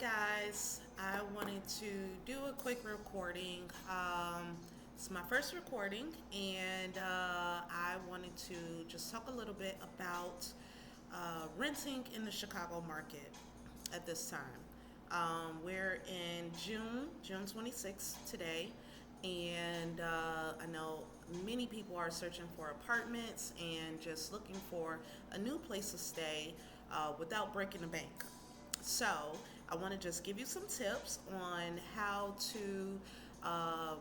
Guys, I wanted to do a quick recording. It's my first recording, and I wanted to just talk a little bit about renting in the Chicago market at this time. We're in June 26th today, and I know many people are searching for apartments and just looking for a new place to stay without breaking the bank. So, I want to just give you some tips on how to um,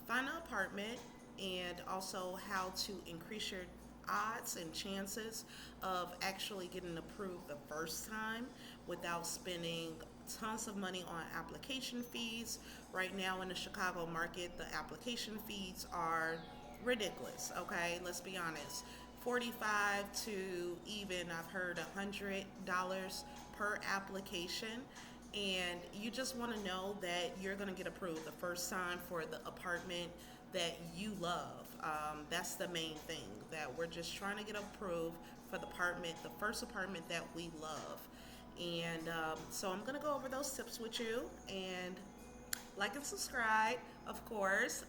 find an apartment and also how to increase your odds and chances of actually getting approved the first time without spending tons of money on application fees. Right now in the Chicago market, the application fees are ridiculous, okay? Let's be honest. 45 to even I've heard $100 per application, and you just want to know that you're going to get approved the first time for the apartment that you love. That's the main thing, that we're just trying to get approved for the first apartment that we love. And so I'm going to go over those tips with you, and like and subscribe, of course,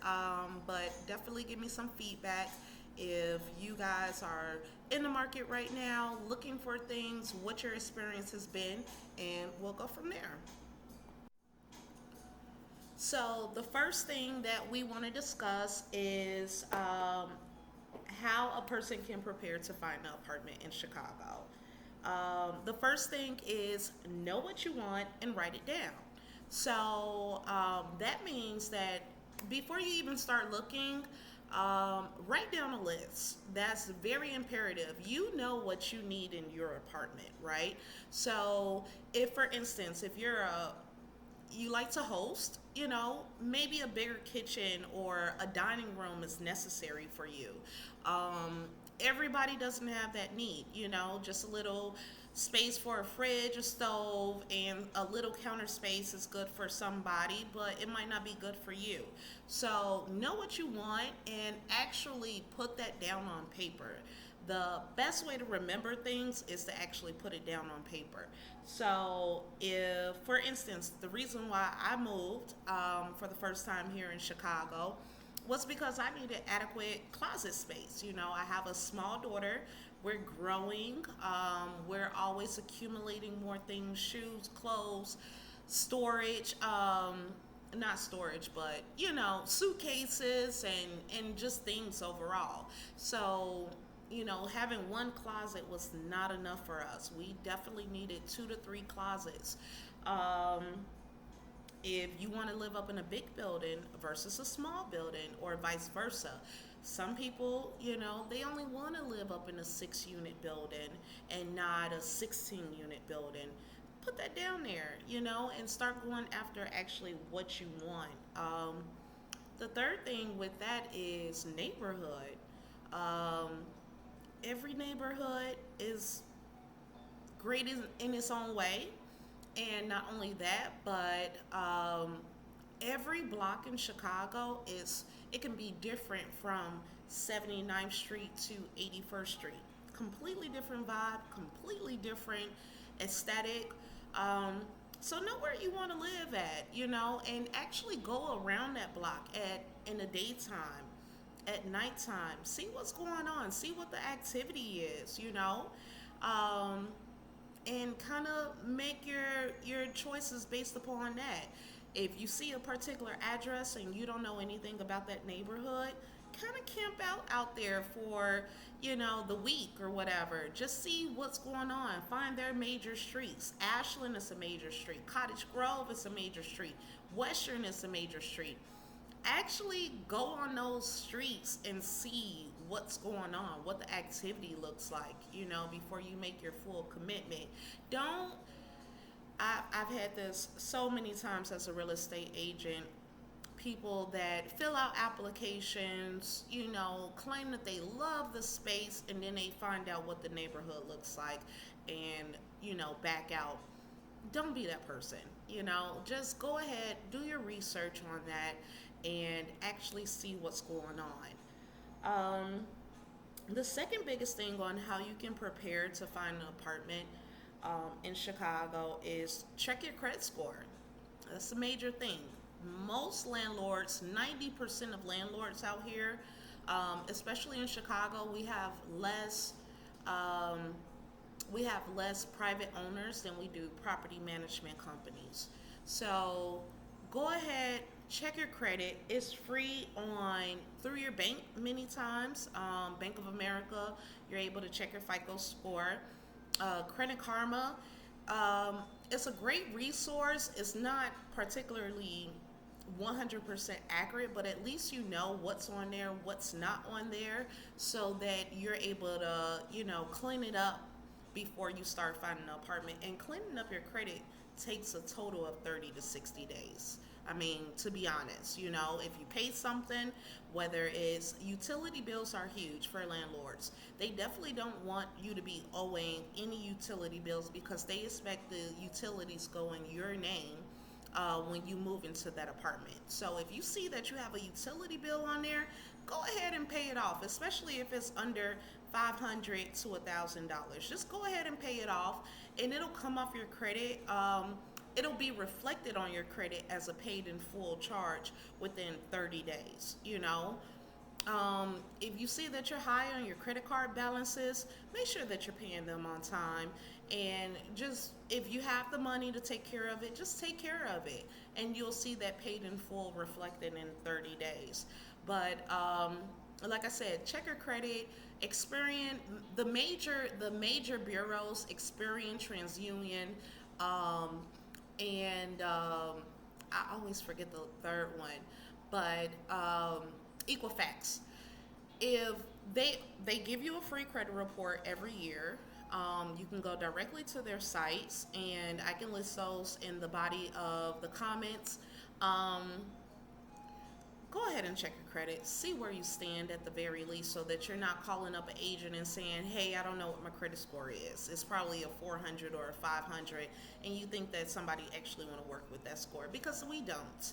but definitely give me some feedback if you guys are in the market right now looking for things, what your experience has been, and we'll go from there. So, the first thing that we want to discuss is how a person can prepare to find an apartment in Chicago. The first thing is know what you want and write it down. So that means that before you even start looking, write down a list. That's very imperative. You know what you need in your apartment, right? So, if for instance, if you like to host, maybe a bigger kitchen or a dining room is necessary for you. Everybody doesn't have that need, just a little space for a fridge, a stove, and a little counter space is good for somebody, but it might not be good for you. So, know what you want and actually put that down on paper. The best way to remember things is to actually put it down on paper. So, if, for instance, the reason why I moved for the first time here in Chicago was because I needed adequate closet space. I have a small daughter. We're growing. We're always accumulating more things: shoes, clothes, storage. Not storage, but suitcases and just things overall. So having one closet was not enough for us. We definitely needed two to three closets. Um, if you want to live up in a big building versus a small building, or vice versa. Some people, they only want to live up in a 6 unit building and not a 16 unit building. Put that down there, and start going after actually what you want. The third thing with that is neighborhood. Um, every neighborhood is great in its own way. And not only that, but every block in Chicago it can be different from 79th Street to 81st Street. Completely different vibe, completely different aesthetic. Um, so know where you want to live at, and actually go around that block in the daytime, at nighttime. See what's going on. See what the activity is, Um, and kind of make your choices based upon that. If you see a particular address and you don't know anything about that neighborhood, kind of camp out there for the week or whatever. Just see what's going on. Find their major streets. Ashland is a major street. Cottage Grove is a major street. Western is a major street. Actually go on those streets and see what's going on, what the activity looks like, before you make your full commitment. Don't, I've had this so many times as a real estate agent. People that fill out applications, claim that they love the space, and then they find out what the neighborhood looks like and, back out. Don't be that person. Just go ahead, do your research on that, and actually see what's going on. The second biggest thing on how you can prepare to find an apartment, in Chicago is check your credit score. That's a major thing. Most landlords, 90% of landlords out here, especially in Chicago, um, we have less private owners than we do property management companies. So go ahead, check your credit. It's free on through your bank many times. Bank of America, you're able to check your FICO score. Credit Karma, it's a great resource. It's not particularly 100% accurate, but at least you know what's on there, what's not on there, so that you're able to, clean it up before you start finding an apartment. And cleaning up your credit takes a total of 30 to 60 days. I mean, to be honest, if you pay something, whether it's utility bills are huge for landlords. They definitely don't want you to be owing any utility bills because they expect the utilities go in your name when you move into that apartment. So if you see that you have a utility bill on there, go ahead and pay it off, especially if it's under $500 to $1,000. Just go ahead and pay it off, and it'll come off your credit. It'll be reflected on your credit as a paid in full charge within 30 days. If you see that you're high on your credit card balances, make sure that you're paying them on time. And just if you have the money to take care of it, just take care of it. And you'll see that paid in full reflected in 30 days. But like I said, check your credit. Experian, the major bureaus, Experian, TransUnion, and I always forget the third one, but Equifax. If they give you a free credit report every year, you can go directly to their sites, and I can list those in the body of the comments. Go ahead and check your credit, see where you stand at the very least, so that you're not calling up an agent and saying, hey, I don't know what my credit score is. It's probably a 400 or a 500, and you think that somebody actually want to work with that score, because we don't.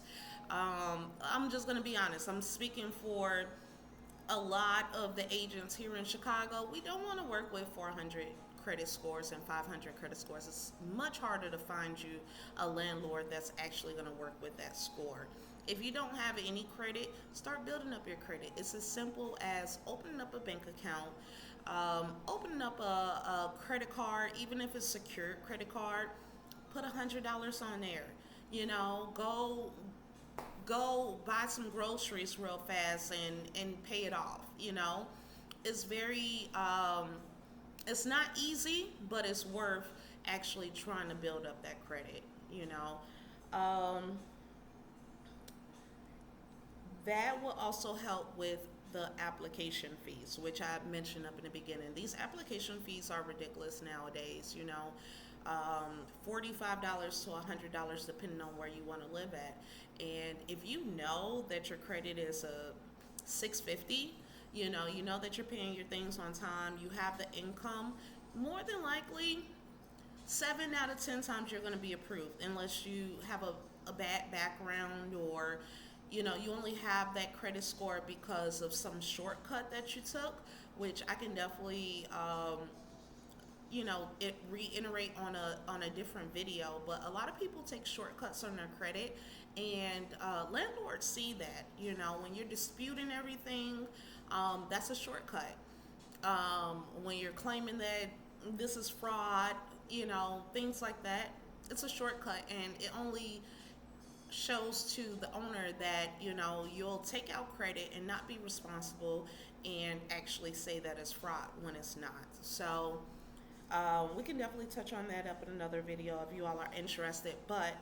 I'm just going to be honest. I'm speaking for a lot of the agents here in Chicago. We don't want to work with 400 credit scores and 500 credit scores. It's much harder to find you a landlord that's actually going to work with that score. If you don't have any credit, start building up your credit. It's as simple as opening up a bank account, opening up a credit card, even if it's a secured credit card. Put $100 on there. Go buy some groceries real fast and pay it off. It's very it's not easy, but it's worth actually trying to build up that credit. Um, that will also help with the application fees, which I mentioned up in the beginning. These application fees are ridiculous nowadays. $45 to $100 depending on where you want to live at. And if you know that your credit is a 650, you know that you're paying your things on time, you have the income, more than likely 7 out of 10 times you're going to be approved, unless you have a bad background, or you only have that credit score because of some shortcut that you took, which I can definitely it reiterate on a different video. But a lot of people take shortcuts on their credit, and landlords see that. When you're disputing everything, that's a shortcut. When you're claiming that this is fraud, things like that, it's a shortcut, and it only shows to the owner that you'll take out credit and not be responsible, and actually say that it's fraud when it's not. So we can definitely touch on that up in another video if you all are interested. But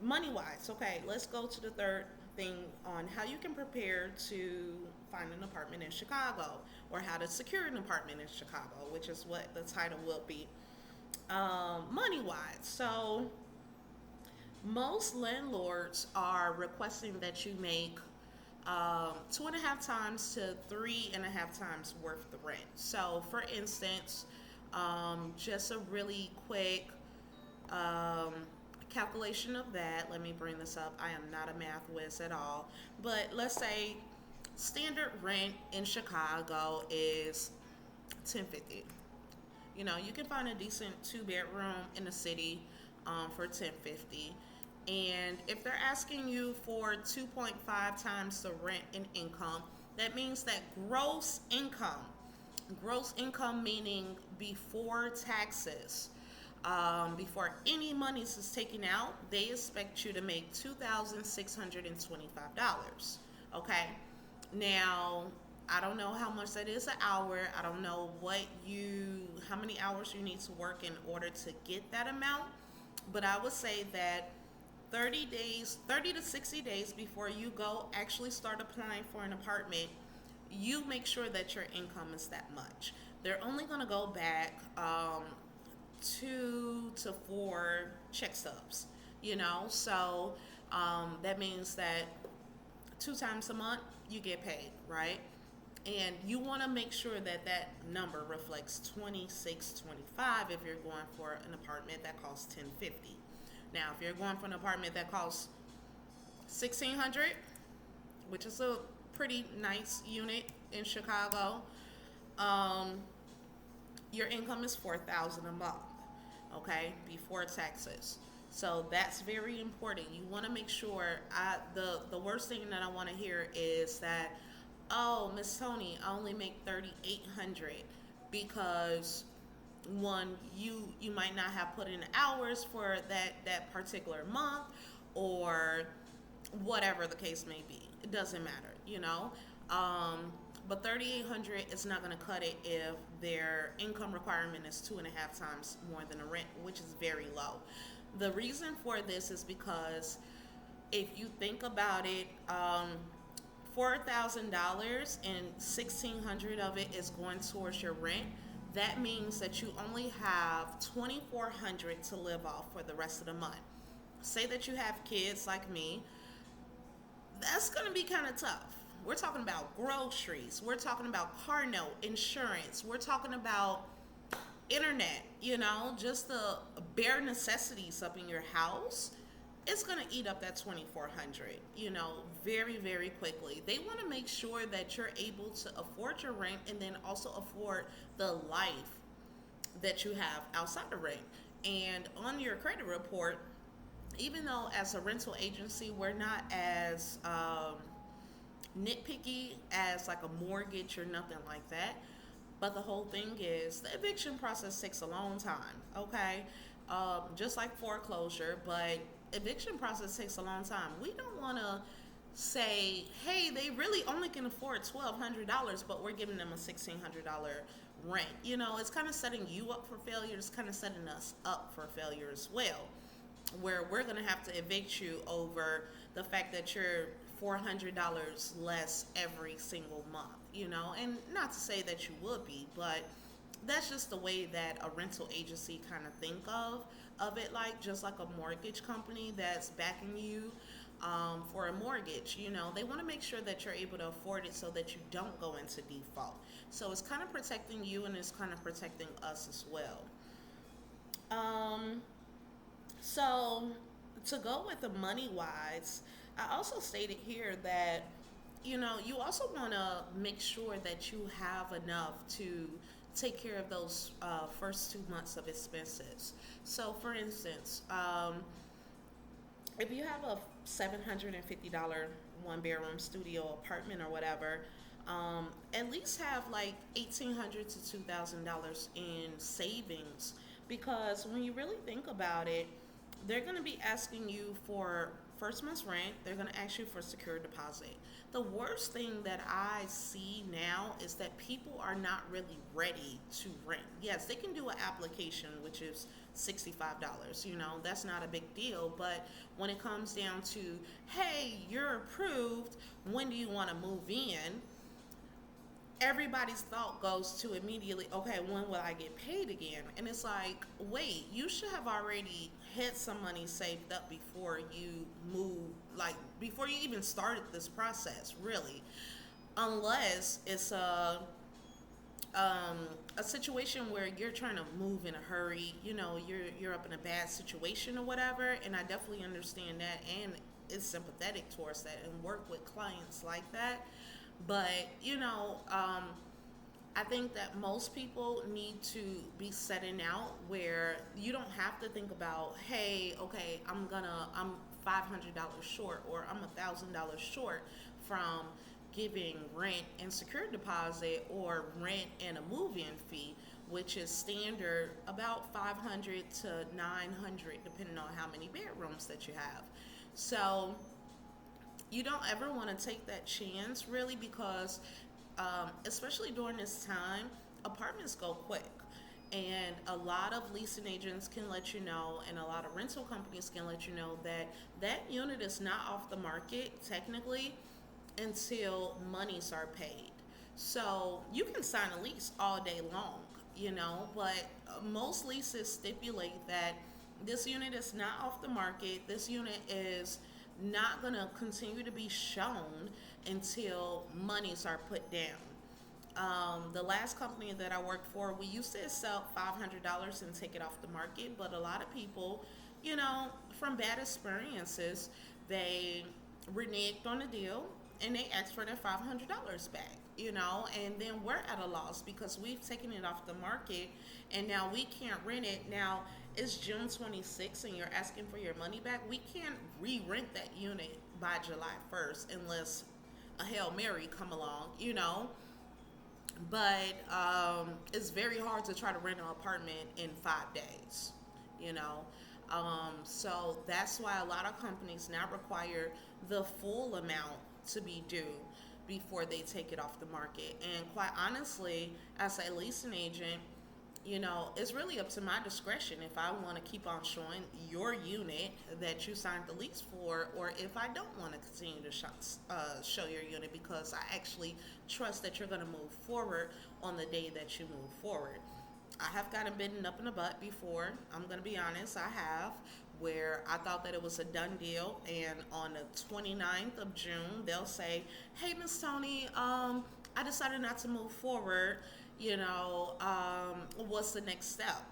money wise, okay, let's go to the third thing on how you can prepare to find an apartment in Chicago, or how to secure an apartment in Chicago, which is what the title will be. Money wise, so most landlords are requesting that you make 2.5 times to 3.5 times worth the rent. So, for instance, just a really quick calculation of that. Let me bring this up. I am not a math whiz at all, but let's say standard rent in Chicago is 1050. You know, you can find a decent two-bedroom in the city for 1050. And if they're asking you for 2.5 times the rent and income, that means that gross income meaning before taxes, before any monies is taken out, they expect you to make $2,625. Okay, now I don't know how much that is an hour. I don't know how many hours you need to work in order to get that amount, but I would say that 30 days, 30 to 60 days before you go actually start applying for an apartment, you make sure that your income is that much. They're only going to go back 2 to 4 check stubs, so that means that 2 times a month you get paid, right? And you want to make sure that that number reflects 2625 if you're going for an apartment that costs 1050. Now, if you're going for an apartment that costs 1600, which is a pretty nice unit in Chicago, um, your income is 4000 a month, okay, before taxes. So that's very important. You want to make sure. The worst thing that I want to hear is that, oh, Miss Toni, I only make 3800 because one, you might not have put in hours for that particular month, or whatever the case may be. It doesn't matter, but 3,800 is not going to cut it if their income requirement is 2.5 times more than the rent, which is very low. The reason for this is because if you think about it, $4,000 and 1,600 of it is going towards your rent. That means that you only have 2,400 to live off for the rest of the month. Say that you have kids like me, that's going to be kind of tough. We're talking about groceries, we're talking about car note, insurance, we're talking about internet, just the bare necessities up in your house. It's going to eat up that 2,400, very, very quickly. They want to make sure that you're able to afford your rent and then also afford the life that you have outside of rent. And on your credit report, even though as a rental agency, we're not as nitpicky as like a mortgage or nothing like that, but the whole thing is the eviction process takes a long time, okay? Just like foreclosure, but eviction process takes a long time. We don't want to say, hey, they really only can afford $1,200, but we're giving them a $1,600 rent. It's kind of setting you up for failure. It's kind of setting us up for failure as well, where we're going to have to evict you over the fact that you're $400 less every single month, and not to say that you would be, but that's just the way that a rental agency kind of think of it, like just like a mortgage company that's backing you for a mortgage. They want to make sure that you're able to afford it so that you don't go into default. So it's kind of protecting you and it's kind of protecting us as well. So to go with the money wise, I also stated here that you also want to make sure that you have enough to take care of those first 2 months of expenses. So, for instance, if you have a $750 one bedroom studio apartment or whatever, at least have like $1,800 to $2,000 in savings, because when you really think about it, they're going to be asking you for first month's rent. They're going to ask you for secure deposit. The worst thing that I see now is that people are not really ready to rent. Yes, they can do an application, which is $65. That's not a big deal. But when it comes down to, hey, you're approved, when do you want to move in? Everybody's thought goes to immediately, okay, when will I get paid again? And it's like, wait, you should have already had some money saved up before you move, like before you even started this process, really. Unless it's a situation where you're trying to move in a hurry, you're up in a bad situation or whatever, and I definitely understand that and is sympathetic towards that and work with clients like that. But I think that most people need to be setting out where you don't have to think about, hey, okay, I'm $500 short or I'm $1,000 short from giving rent and security deposit or rent and a move-in fee, which is standard about 500 to 900 depending on how many bedrooms that you have. So you don't ever want to take that chance really because especially during this time, apartments go quick. And a lot of leasing agents can let you know, and a lot of rental companies can let you know that that unit is not off the market technically until monies are paid. So you can sign a lease all day long, but most leases stipulate that this unit is not off the market. This unit is not going to continue to be shown until monies are put down. The last company that I worked for, we used to sell $500 and take it off the market, but a lot of people, from bad experiences, they reneged on the deal and they asked for their $500 back. And then we're at a loss because we've taken it off the market and now we can't rent it. Now it's June 26th and you're asking for your money back. We can't re-rent that unit by July 1st unless a Hail Mary come along. But it's very hard to try to rent an apartment in 5 days, you know. So that's why a lot of companies now require the full amount to be due before they take it off the market. And quite honestly, as a leasing agent, it's really up to my discretion if I want to keep on showing your unit that you signed the lease for, or if I don't want to continue to show your unit because I actually trust that you're going to move forward on the day that you move forward. I have gotten bitten up in the butt before. I'm going to be honest, I have, where I thought that it was a done deal, and on the 29th of June, they'll say, "Hey, Miss Toni, I decided not to move forward. What's the next step?"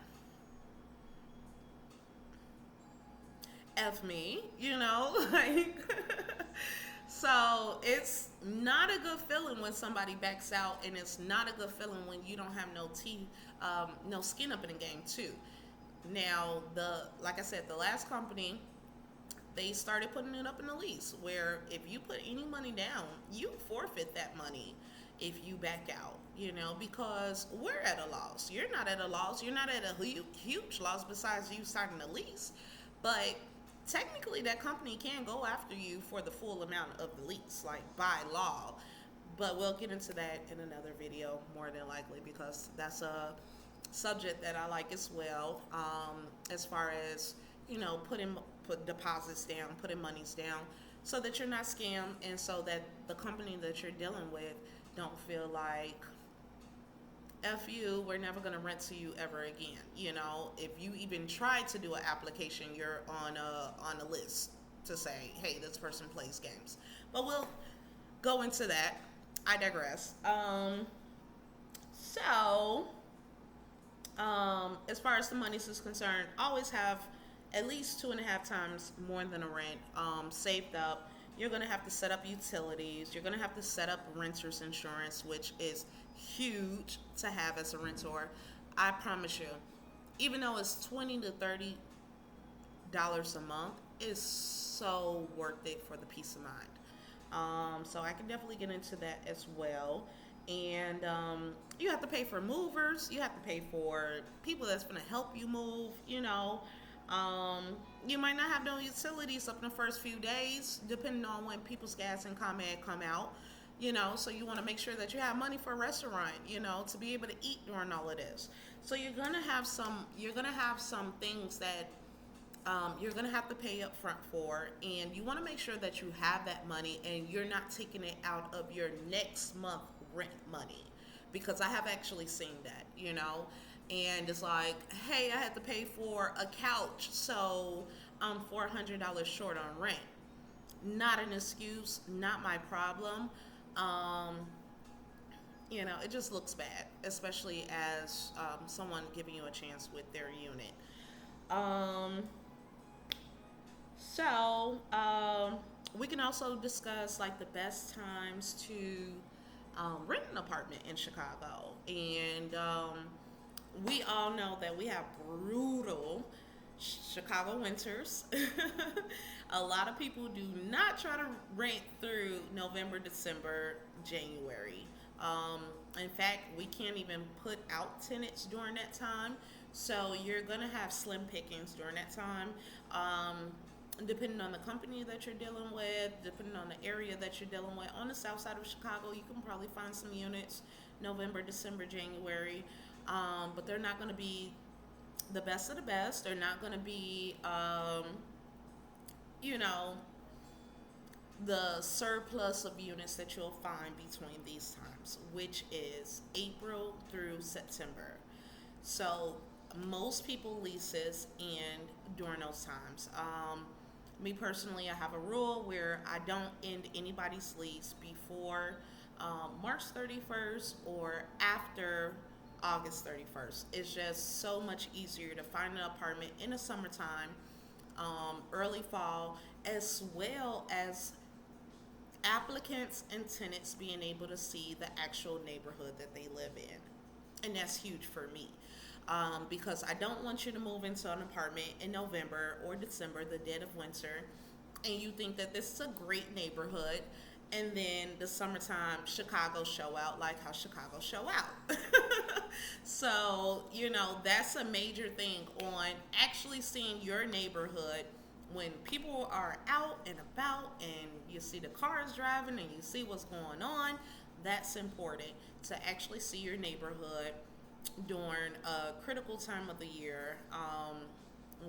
F me, like. So it's not a good feeling when somebody backs out, and it's not a good feeling when you don't have no teeth, no skin up in the game too. Now, like I said, the last company, they started putting it up in the lease where if you put any money down, you forfeit that money if you back out, because we're at a loss. You're not at a loss. You're not at a huge loss besides you signing a lease. But technically, that company can go after you for the full amount of the lease, like by law. But we'll get into that in another video more than likely because that's a subject that I like as well. As far as put deposits down, putting monies down, so that you're not scammed, and so that the company that you're dealing with don't feel like F you, we're never going to rent to you ever again. If you even try to do an application, you're on a list to say, hey, this person plays games. But we'll go into that. I digress. As far as the money is concerned, always have at least 2.5 times more than a rent saved up. You're going to have to set up utilities. You're going to have to set up renter's insurance, which is huge to have as a renter. I promise you, even though it's $20 to $30 a month, it's so worth it for the peace of mind. So I can definitely get into that as well. And you have to pay for movers. You have to pay for people that's going to help you move. You might not have no utilities up in the first few days, depending on when people's gas and ComEd come out. So you want to make sure that you have money for a restaurant, to be able to eat during all of this. So you're gonna have some things that you're gonna have to pay up front for, and you want to make sure that you have that money and you're not taking it out of your next month rent money, because I have actually seen that, and it's like, hey, I had to pay for a couch, so I'm $400 short on rent. Not an excuse, not my problem. It just looks bad, especially as someone giving you a chance with their unit. So we can also discuss like the best times to rent an apartment in Chicago. And we all know that we have brutal Chicago winters. A lot of people do not try to rent through November, December, January. Um, in fact, we can't even put out tenants during that time. So you're going to have slim pickings during that time. Depending on the company that you're dealing with, depending on the area that you're dealing with. On the south side of Chicago, you can probably find some units November, December, January, but they're not going to be the best of the best. They're not going to be, you know, the surplus of units that you'll find between these times, which is April through September. So most people leases and during those times. Me personally, I have a rule where I don't end anybody's lease before March 31st or after August 31st. It's just so much easier to find an apartment in the summertime, early fall, as well as applicants and tenants being able to see the actual neighborhood that they live in. And that's huge for me. Because I don't want you to move into an apartment in November or December, the dead of winter, and you think that this is a great neighborhood, and then the summertime Chicago show out like how Chicago show out. So, that's a major thing on actually seeing your neighborhood when people are out and about and you see the cars driving and you see what's going on. That's important to actually see your neighborhood during a critical time of the year,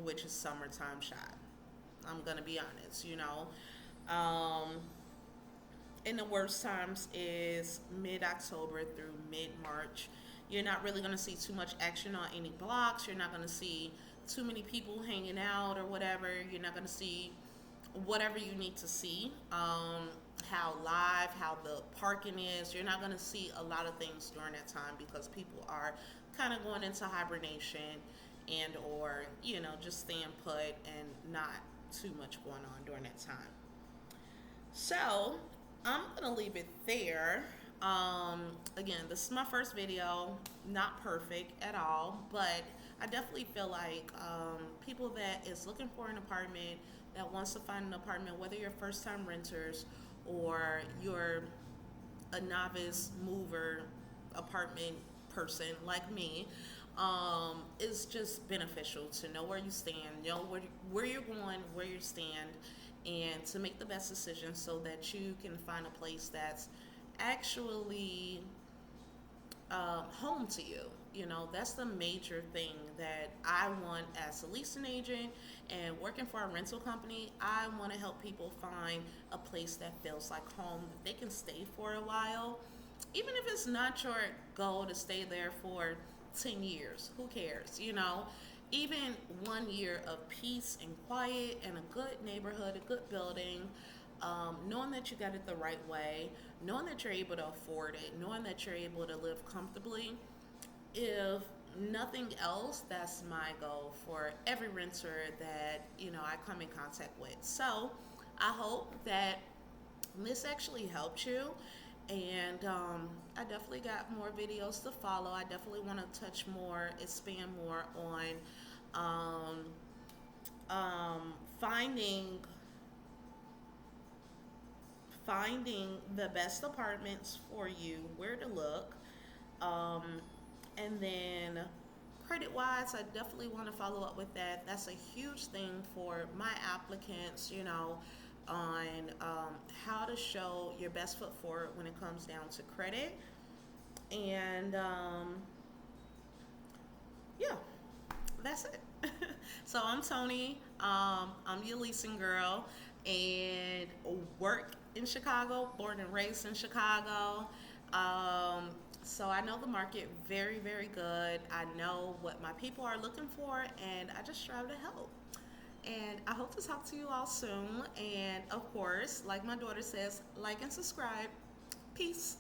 which is summertime shot. I'm gonna be honest. And the worst times is mid-October through mid-March. You're not really gonna see too much action on any blocks. You're not gonna see too many people hanging out or whatever. You're not gonna see whatever you need to see. How the parking is. You're not going to see a lot of things during that time because people are kind of going into hibernation and or, just staying put and not too much going on during that time. So I'm going to leave it there. Again, this is my first video, not perfect at all, but I definitely feel like people that is looking for an apartment, that wants to find an apartment, whether you're first time renters or you're a novice mover apartment person like me, is just beneficial to know where you stand, know where you're going, where you stand, and to make the best decision so that you can find a place that's actually home to you. That's the major thing that I want as a leasing agent and working for a rental company. I want to help people find a place that feels like home, that they can stay for a while. Even if it's not your goal to stay there for 10 years, who cares? Even 1 year of peace and quiet and a good neighborhood, a good building, knowing that you got it the right way, knowing that you're able to afford it, knowing that you're able to live comfortably. If nothing else, that's my goal for every renter that I come in contact with. So I hope that this actually helped you, and I definitely got more videos to follow. I definitely want to touch more, expand more on finding the best apartments for you, where to look. And then credit wise, I definitely want to follow up with that. That's a huge thing for my applicants, on how to show your best foot forward when it comes down to credit. And yeah, that's it. So I'm Toni. I'm your leasing girl and work in Chicago, born and raised in Chicago. So I know the market very, very good. I know what my people are looking for, and I just strive to help. And I hope to talk to you all soon. And of course, like my daughter says, like and subscribe. Peace.